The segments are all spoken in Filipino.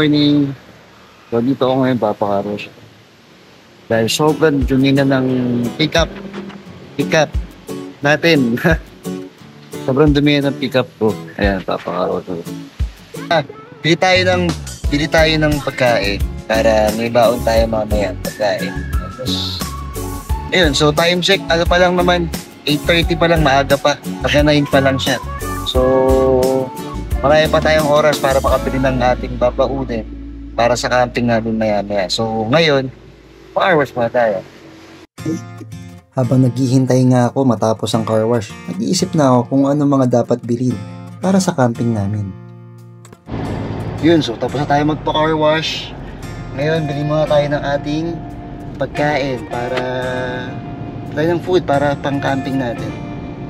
morning. So dito ako ngayon papakaros. Dahil sobrang dumi na ng pick-up natin. Sobrang dumi na ng pick-up ko. Ayan, papakaros. Bili tayo ng pagkain para may baon tayo mamaya pagkain. Tapos, ayun, so time check, ano pa lang naman, 8:30 pa lang, maaga pa. Kasi 9 pa lang siya. So, marami pa tayong oras para makabili ng ating babaunin para sa camping natin maya-maya. So, ngayon, car wash pa tayo. Habang naghihintay nga ako matapos ang car wash, nag-iisip na ako kung ano mga dapat bilhin para sa camping namin. Yun, so tapos na tayo magpa-car wash. Ngayon, bili muna tayo ng ating pagkain para tayo ng food para pang camping natin.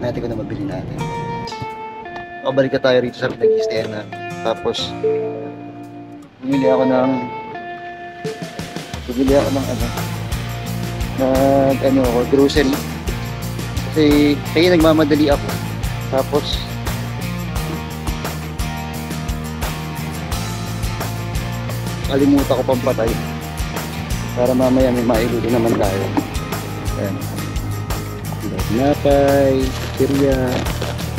Natin ko na mabili natin. Balik ka tayo rito sa nag-i-stay na. Tapos, bumili ako ng grocery. Kasi kaya nagmamadali ako. Tapos kalimutan ko pang patay para mamaya may mailuli naman tayo. Ayan. Napay, kirya,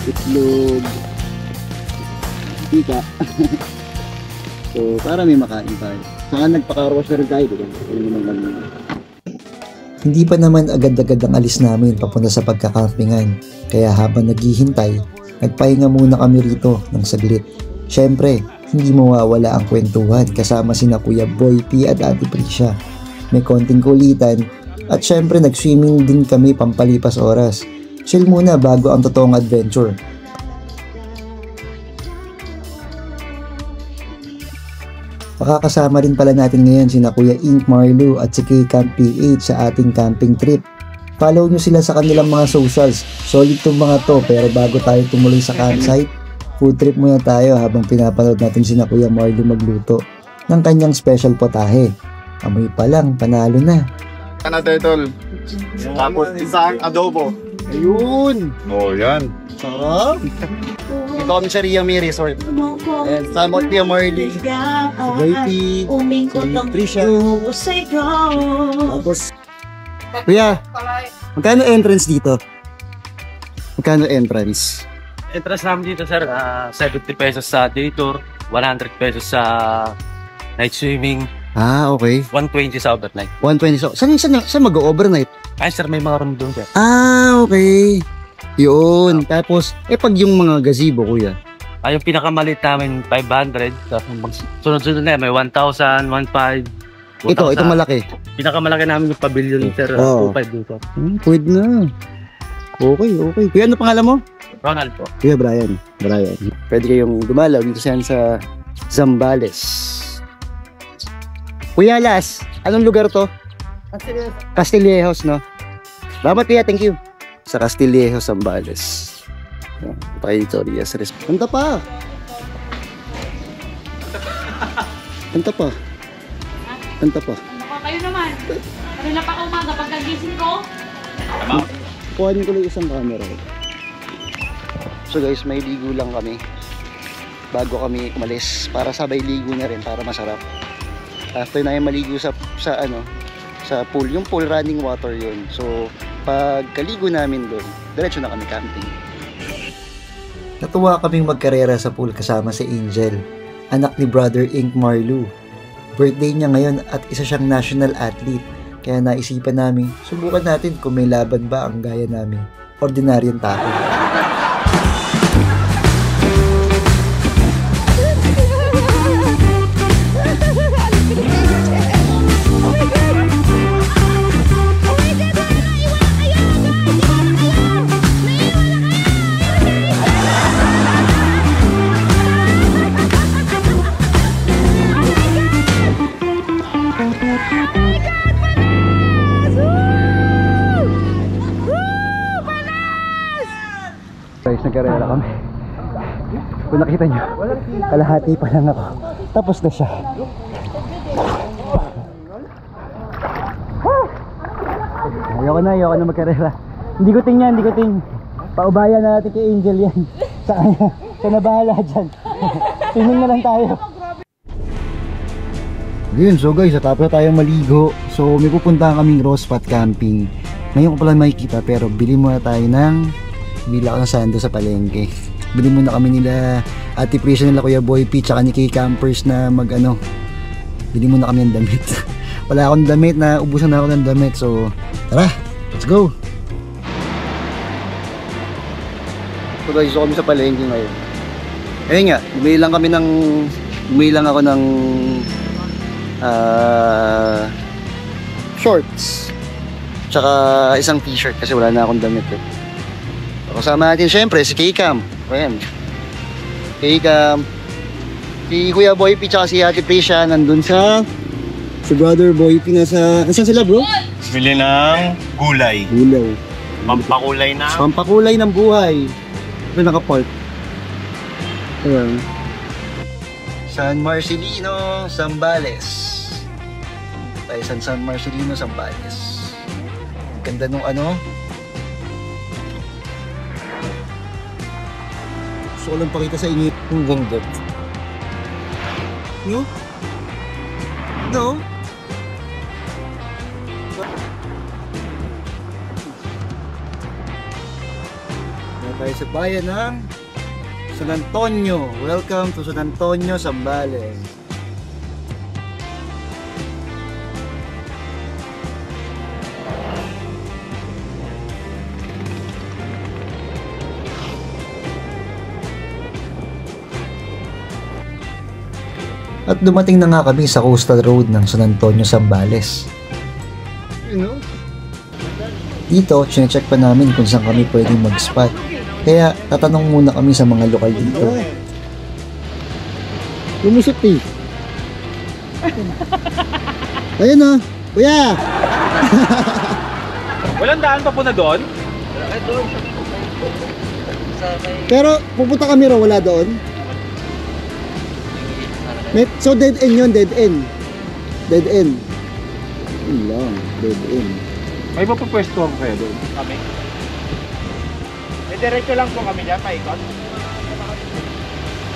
itlog, tika. So para may makain tayo. Saka nagpa-carwash na rin tayo. Hindi pa naman agad-agad ang alis namin papunta sa pagkakampingan. Kaya habang naghihintay, nagpahinga muna kami rito ng saglit. Syempre, hindi mawawala ang kwentuhan kasama sina Kuya Boy P at Ate Prisha. May konting kulitan at syempre nag-swimming din kami pampalipas oras. Chill muna bago ang totoong adventure. Makakasama rin pala natin ngayon sina Kuya Ink Marlu at si K-Camp PH sa ating camping trip. Follow nyo sila sa kanilang mga socials. Solid tong mga to, pero bago tayo tumuloy sa campsite, food trip muna tayo habang pinapanood natin sina Kuya Marlu magluto ng kanyang special potahe. Amoy pa lang, panalo na. Ano tol? Tapos isang adobo. Ayun! Oh, yan. Sarap! Dito kami sa Riami Resort. And sama ko Kuya Marlu, si Boy P, si Trisha. Tapos, Kuya, magkano entrance dito? Magkano entrance? Entrance namin dito sir, 70 pesos sa day tour, 100 pesos sa night swimming, Okay. 120 sa overnight. 120. So, saan mag-overnight? Ay sir, may mga room doon sir. Okay. Yun. Tapos, pag yung mga gazebo, Kuya? Yung pinakamalit namin, 500. Sunod-sunod na may 1,000, 1,500. Ito malaki. Pinakamalaki namin yung pavilion sir, 2,500 dito. Pwede na. Okay. Kuya, ano pangalan mo? Ronald po. Kuya Brian. Pwede kayong dumalaw dito sa Zambales. Kuya Las, anong lugar to? Castillejos, no? Salamat Kuya, thank you. Sa Castillejos, Zambales. Tayo dito, Rias Res. Kanta pa! Kayo naman. Kanina pa ka umaga, pagkagising ko. Kuhanin ko lang isang camera. So guys, may ligo lang kami bago kami umalis para sabay ligo na rin para masarap. After na yung maligo sa pool, yung pool running water yun. So pag kaligo namin doon, diretso na kami camping. Natuwa kaming magkarera sa pool kasama si Angel, anak ni Brother Ink Marlu. Birthday niya ngayon at isa siyang national athlete. Kaya naisipan namin, subukan natin kung may laban ba ang gaya namin, ordinaryong tao. Guys, nagkarera kami. Kung nakita nyo, kalahati pa lang ako. Tapos na siya. Ayoko na magkarera. Hindi ko ting. Paubayan na natin kay Angel yan. Sa kanya, siya na bahala dyan. Tingin na lang tayo. Yun, so guys, tapos na tayo maligo. So, may pupuntahan kaming Rose Spot Camping. Ngayon ko pala makikita, pero bili muna tayo ng bila ko ng sando sa palengke. Bili muna kami nila Ate Prisha, nila Kuya Boy P, tsaka ni Kay Campers na bili muna kami ng damit. Wala akong damit, na ubusan na ako ng damit. So, tara, let's go! So guys, so kami sa palengke ngayon. Ayun nga, bumili lang ako ng shorts tsaka isang t-shirt kasi wala na akong damit eh. Kasama natin syempre si K-Cam. Ayan, K-Cam, si Kuya Boy P tsaka si Ate Prisha nandun si Brother Boy P nasa, nasan sila bro? Bili ng gulay. Pampakulay ng buhay. Ito naka-park. Ayan, San Marcelino, Zambales. Tayo San Marcelino, Zambales. Ganda nung gusto ko lang pakita sa inyo yung ganda. No? Tayo sa bayan ng San Antonio. Welcome to San Antonio, Zambales. At dumating na nga kami sa coastal road ng San Antonio, Zambales. Dito, chinecheck pa namin kung saan kami pwedeng mag-spot. Kaya tatanong muna kami sa mga lokal dito. Lumusot eh. Ayun na, kuya! Walang daan pa po na doon? Pero pupunta kami ro, wala doon. So dead end yun, dead end. Dead end. Yun lang, dead end. May mapapwesto ako kayo doon. Kami? Diretso lang po kami dyan, paikot.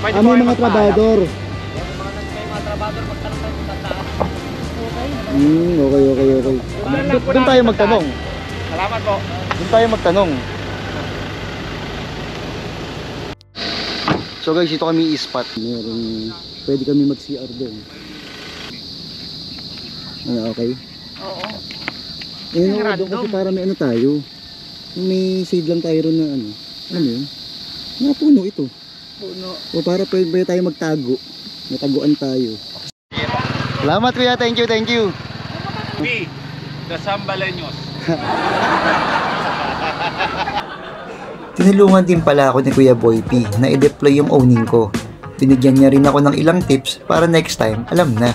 May mga trabador. May mga trabador, magtanong tayo kung tataan. Okay. Doon tayo magtanong. Salamat po. Doon tayo magtanong. So guys, ito kami i-spot. Pwede kami mag-CR doon. Okay? Oo. Doon kasi para may tayo. May shade lang tayo ron na ano mo yun? Mga puno ito. Puno. O para pwede tayo magtago. Nataguan tayo. Salamat kuya, thank you. B, the Zambaleños. Tinulungan din pala ako ni Kuya Boy P na i-deploy yung owning ko. Binigyan niya rin ako ng ilang tips para next time alam na.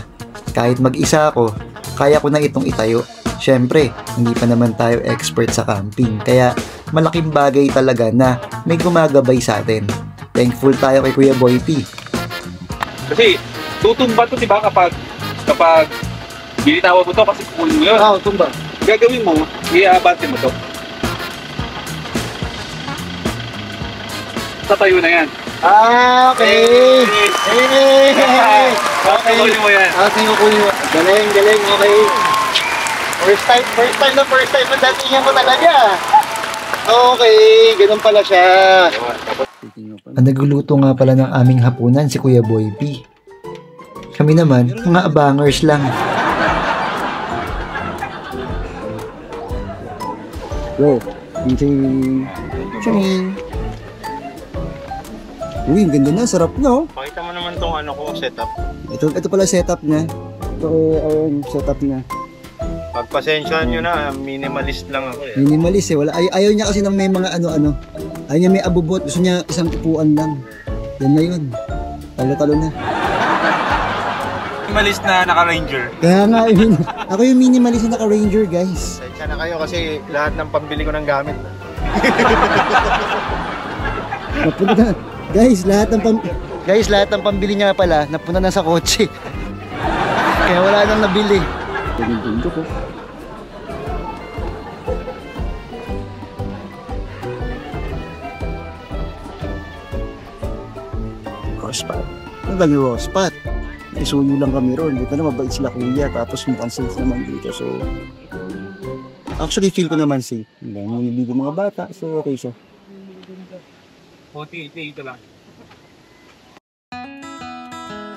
Kahit mag-isa ako, kaya ko na itong itayo. Siyempre, hindi pa naman tayo expert sa camping, kaya malaking bagay talaga na may gumagabay sa atin. Thankful tayo kay Kuya Boy P. Kasi tutumba to, di ba, kapag ginitawa mo to kasi kukunin mo yun. Oo, tumba. Gagawin mo, i-abante mo to. Tatayo na yan. Okay. Okay. Kukunin mo yan. Kukunin mo. Galing, okay. First time mo datingan ko talaga. Okay, ganun pala siya. Ang nagluluto nga pala ng aming hapunan si Kuya Boy P. Kami naman, mga abangers lang. Bro, ching. Uy, ang ganda na, sarap na oh. Pakita mo naman tong setup. Ito pala setup niya. Ito setup niya. Pagpasensyahan nyo na, minimalist lang ako eh. Minimalist eh. Ayaw niya kasi ng may mga ano. Ayaw niya may abubot. Gusto niya isang upuan lang. Yan na yun. Talo-talo na. Minimalist na naka-ranger. Kaya nga, ako yung minimalist na naka-ranger, guys. Sensya na kayo kasi lahat ng pambili ko ng gamit. Napunta na. Guys, lahat ng pambili niya pala, napunta na sa kotse. Kaya wala nang nabili. Tingin ko. Rose spot. Ang dami rose spot. isuyo lang kami ron. Dito na mabait sila kuya, tapos mukhang safe naman dito. So, actually feel ko naman safe. Hindi ko mga bata, so okay siya. Ito lang.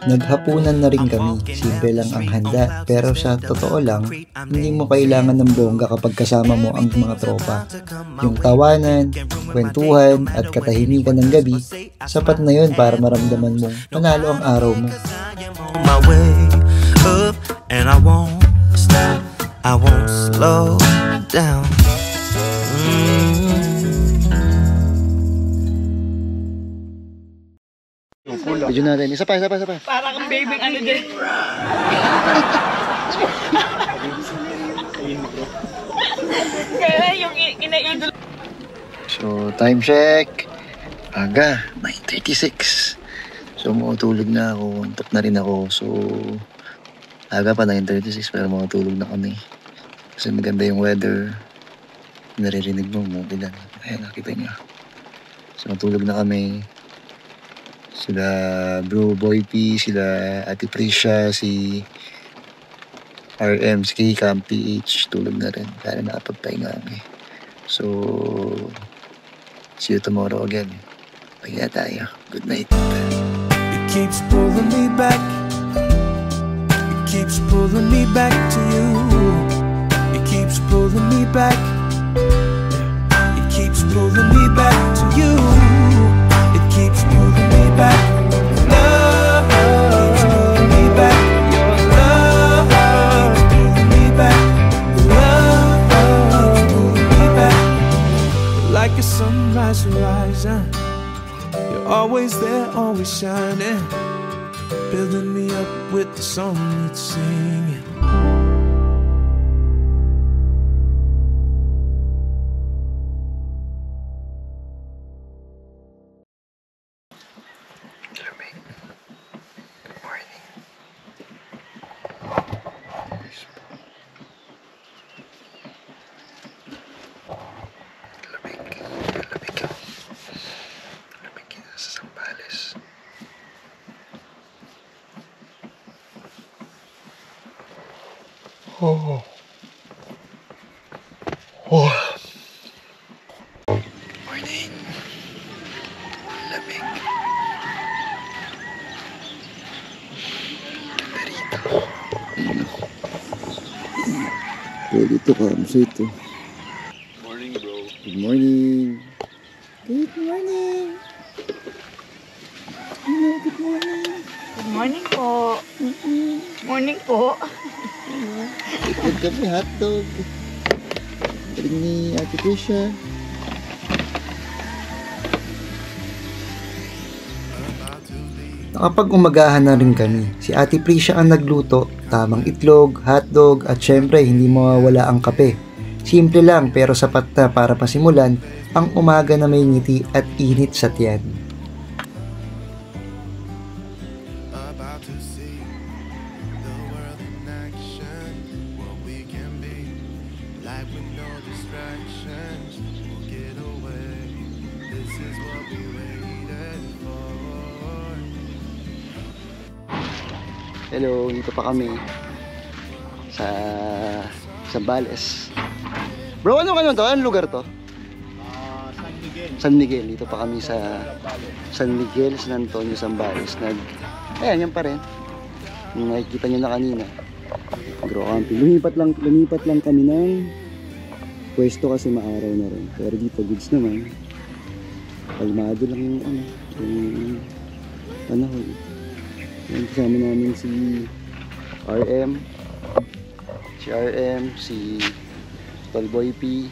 Naghapunan na rin kami, simple lang ang handa, pero sa totoo lang, hindi mo kailangan ng bongga kapag kasama mo ang mga tropa. Yung tawanan, kwentuhan, at katahimikan ng gabi, sapat na yun para maramdaman mong panalo ang araw mo. My way up and I won't stop, I won't slow down. Video natin. Isa pa. Para kang baby ano dyan. Kaya yung inaidol. So, time check. Aga, 9:36. So, makatulog na ako. Antok na rin ako. So, aga pa 9:36 pero makatulog na kami. Kasi maganda yung weather. Naririnig mo, umuulan. Ayan, nakita niyo. So, matulog na kami. Sila Bro Boy P, sila Ate Prisha, si RM, si K-Cam, PH, tulog na rin. Kaya nakapagpahinga kami. So, see you tomorrow again. Pahinga tayo. Good night. It keeps pulling me back. It keeps pulling me back to you. It keeps pulling me back. It keeps pulling me back to you. It keeps pulling me back. Love keeps pulling me back. Your love keeps pulling me back. Love keeps pulling me back. Like a sunrise rising. You're always there, always shining, building me up with the song you'd sing. Morning. Lamig. Ganda rito. Pwede ito ka, masaya ito. Morning, bro. Good morning. Good morning po. Morning po. Ikot kami, hotdog. Galing ni Ate Krisha. Nakapag-umagahan na rin kami. Si Ate Prisha ang nagluto, tamang itlog, hotdog, at syempre hindi mawawala ang kape. Simple lang pero sapat na para pasimulan ang umaga na may ngiti at init sa tiyan. About to see the world in action, what we can be, like with no distractions, we'll get away, this is what we waited for. Hello, dito pa kami sa Zambales. Bro, ano to? Anong lugar to? San Miguel. San Miguel. Dito pa kami sa San Miguel, San Antonio, Zambales. Ayan, yan pa rin. Yung nakikita nyo na kanina. Grow camping. Lumipat lang kami ng pwesto kasi maaraw na rin. Pero dito, goods naman. Kalmado lang yung yung panahon. Yan, kasama namin si RM, si Tol Boy P,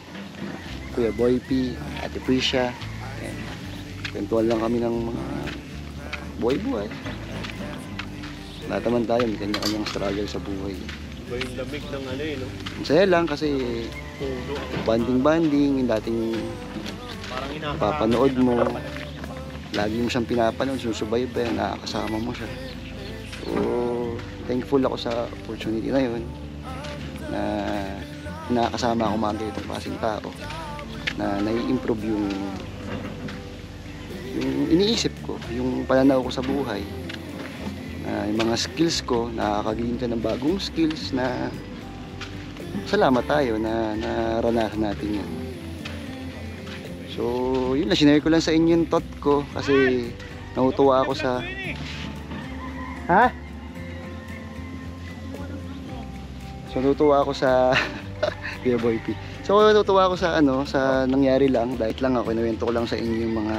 Kuya Boy P, Ate Prisha. Ayan. Kwentuhan lang kami ng mga buhay-buhay. Lahat naman tayo, may kanya-kanyang struggle sa buhay. Iba yung lamig ng ano eh, no? Masaya lang kasi banding-banding, yung dating Parang papanood mo, lagi mo siyang pinapanood, susubaybay, nakakasama mo siya. So, thankful ako sa opportunity na yun na nakakasama ako mga ganitong klaseng tao na nai-improve yung iniisip ko, yung pananaw ko sa buhay. yung mga skills ko, nakakagain ka ng bagong skills na salamat tayo na naranasan natin yan. So, yun lang, sinare ko lang sa inyo yung thought ko kasi natutuwa ako sa... Ha? So, natutuwa ako sa... Kuya Boy P. So, natutuwa ako sa sa nangyari lang. Dahil lang ako, kinuwento ko lang sa inyo yung mga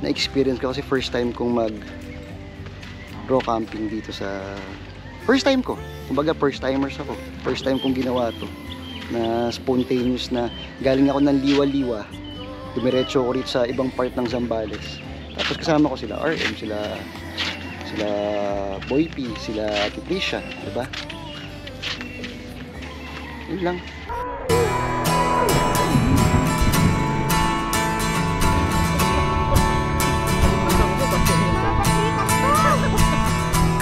na-experience ko kasi first time kong raw camping dito sa... First time ko. Kumbaga, first timers ako. First time kong ginawa to. Na spontaneous na galing ako ng liwa-liwa. Dumiretso ko rito sa ibang part ng Zambales. Tapos kasama ko sila RM, sila Boy P, sila Patricia, diba? Yun lang.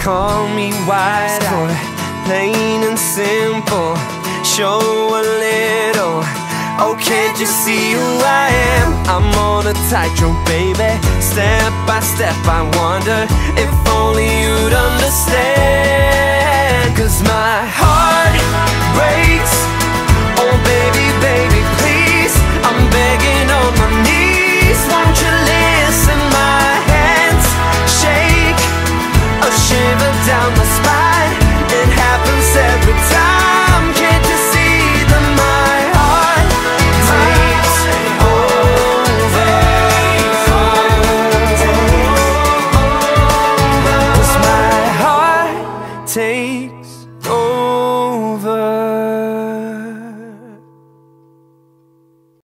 Call me wise boy, plain and simple. Show a little. Oh, can't you see who I am? I'm on a tightrope, baby. Step by step, I wonder if only you'd understand. 'Cause my